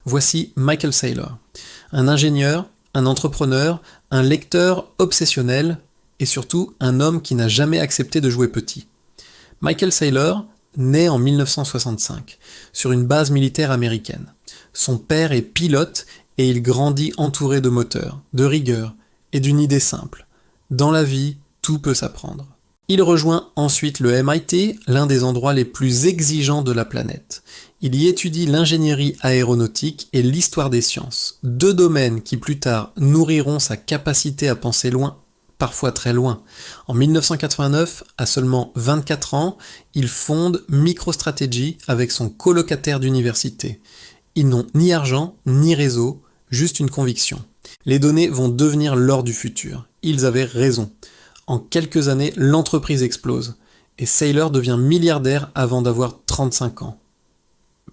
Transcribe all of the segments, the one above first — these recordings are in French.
Voici Michael Saylor, un ingénieur, un entrepreneur, un lecteur obsessionnel et surtout un homme qui n'a jamais accepté de jouer petit. Michael Saylor naît en 1965 sur une base militaire américaine. Son père est pilote et il grandit entouré de moteurs, de rigueur et d'une idée simple. Dans la vie, tout peut s'apprendre. Il rejoint ensuite le MIT, l'un des endroits les plus exigeants de la planète. Il y étudie l'ingénierie aéronautique et l'histoire des sciences, deux domaines qui plus tard nourriront sa capacité à penser loin, parfois très loin. En 1989, à seulement 24 ans, il fonde MicroStrategy avec son colocataire d'université. Ils n'ont ni argent, ni réseau, juste une conviction. Les données vont devenir l'or du futur. Ils avaient raison. En quelques années, l'entreprise explose, et Saylor devient milliardaire avant d'avoir 35 ans.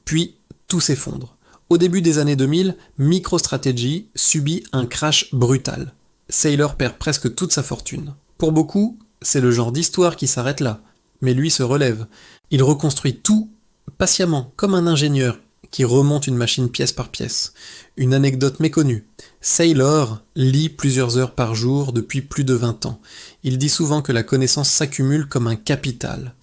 Puis, tout s'effondre. Au début des années 2000, MicroStrategy subit un crash brutal. Saylor perd presque toute sa fortune. Pour beaucoup, c'est le genre d'histoire qui s'arrête là, mais lui se relève. Il reconstruit tout patiemment, comme un ingénieur qui remonte une machine pièce par pièce. Une anecdote méconnue. Saylor lit plusieurs heures par jour depuis plus de 20 ans. Il dit souvent que la connaissance s'accumule comme un capital.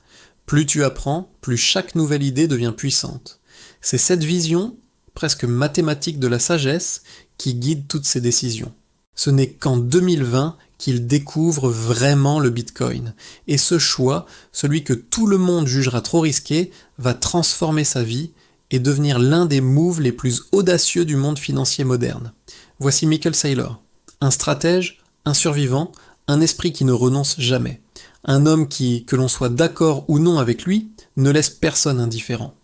Plus tu apprends, plus chaque nouvelle idée devient puissante. C'est cette vision, presque mathématique de la sagesse, qui guide toutes ses décisions. Ce n'est qu'en 2020 qu'il découvre vraiment le Bitcoin. Et ce choix, celui que tout le monde jugera trop risqué, va transformer sa vie et devenir l'un des moves les plus audacieux du monde financier moderne. Voici Michael Saylor, un stratège, un survivant, un esprit qui ne renonce jamais. Un homme qui, que l'on soit d'accord ou non avec lui, ne laisse personne indifférent.